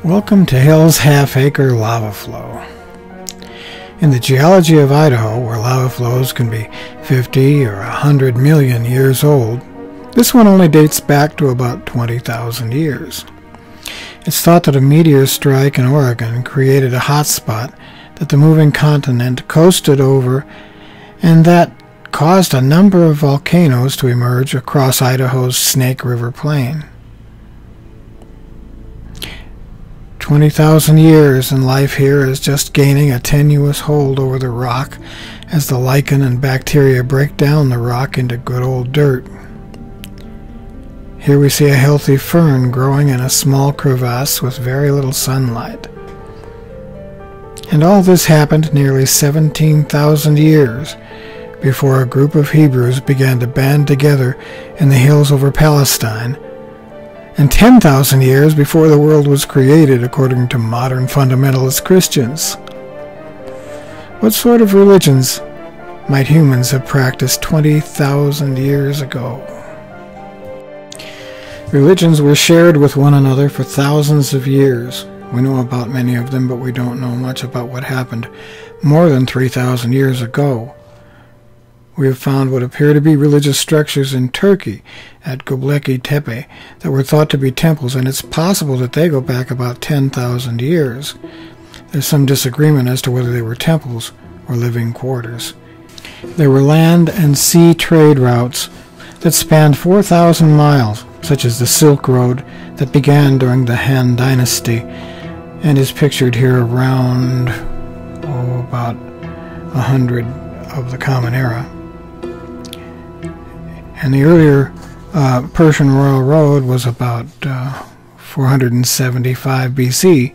Welcome to Hill's Half-Acre Lava Flow. In the geology of Idaho, where lava flows can be 50 or 100 million years old, this one only dates back to about 20,000 years. It's thought that a meteor strike in Oregon created a hotspot that the moving continent coasted over, and that caused a number of volcanoes to emerge across Idaho's Snake River Plain. 20,000 years, and life here is just gaining a tenuous hold over the rock as the lichen and bacteria break down the rock into good old dirt. Here we see a healthy fern growing in a small crevasse with very little sunlight. And all this happened nearly 17,000 years before a group of Hebrews began to band together in the hills over Palestine, and 10,000 years before the world was created, according to modern fundamentalist Christians. What sort of religions might humans have practiced 20,000 years ago? Religions were shared with one another for thousands of years. We know about many of them, but we don't know much about what happened more than 3,000 years ago. We have found what appear to be religious structures in Turkey at Göbekli Tepe that were thought to be temples, and it's possible that they go back about 10,000 years. There's some disagreement as to whether they were temples or living quarters. There were land and sea trade routes that spanned 4,000 miles, such as the Silk Road that began during the Han Dynasty and is pictured here around about 100 of the Common Era. And the earlier Persian Royal Road was about 475 BC.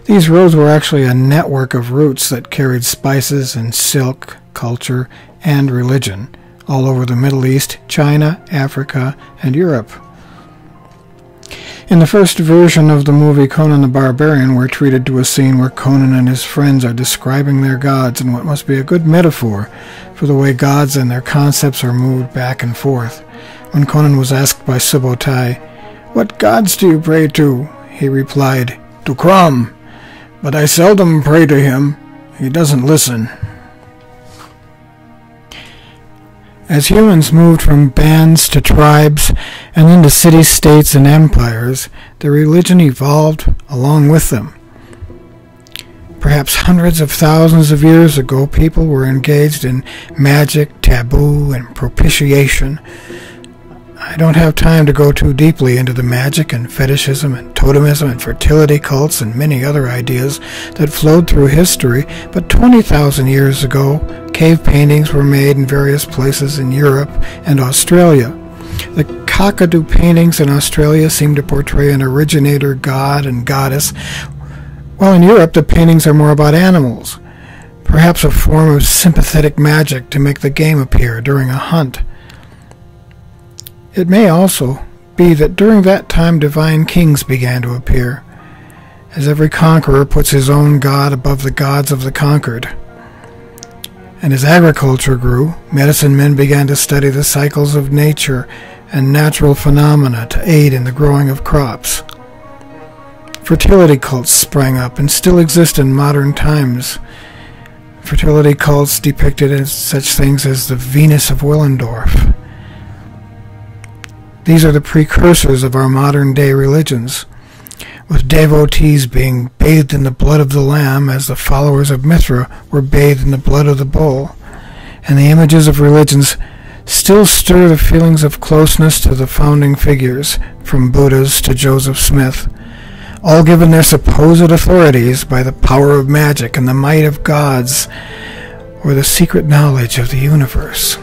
These roads were actually a network of routes that carried spices and silk, culture, and religion all over the Middle East, China, Africa, and Europe. In the first version of the movie Conan the Barbarian, we're treated to a scene where Conan and his friends are describing their gods in what must be a good metaphor for the way gods and their concepts are moved back and forth. When Conan was asked by Subbotai, "What gods do you pray to?" he replied, "To Crom, but I seldom pray to him. He doesn't listen." As humans moved from bands to tribes and into city-states and empires, their religion evolved along with them. Perhaps hundreds of thousands of years ago, people were engaged in magic, taboo, and propitiation. I don't have time to go too deeply into the magic and fetishism and totemism and fertility cults and many other ideas that flowed through history, but 20,000 years ago, cave paintings were made in various places in Europe and Australia. The Kakadu paintings in Australia seem to portray an originator god and goddess, while in Europe the paintings are more about animals, perhaps a form of sympathetic magic to make the game appear during a hunt. It may also be that during that time divine kings began to appear, as every conqueror puts his own god above the gods of the conquered. And as agriculture grew, medicine men began to study the cycles of nature and natural phenomena to aid in the growing of crops. Fertility cults sprang up and still exist in modern times. Fertility cults depicted as such things as the Venus of Willendorf. These are the precursors of our modern-day religions, with devotees being bathed in the blood of the lamb as the followers of Mithra were bathed in the blood of the bull, and the images of religions still stir the feelings of closeness to the founding figures, from Buddhas to Joseph Smith, all given their supposed authorities by the power of magic and the might of gods, or the secret knowledge of the universe.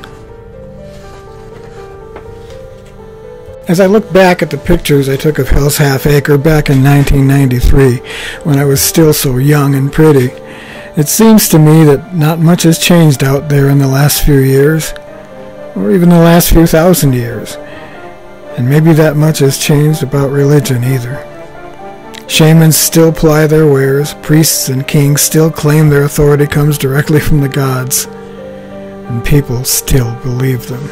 As I look back at the pictures I took of Hill's Half-Acre back in 1993, when I was still so young and pretty, it seems to me that not much has changed out there in the last few years, or even the last few thousand years. And maybe that much has changed about religion either. Shamans still ply their wares, priests and kings still claim their authority comes directly from the gods, and people still believe them.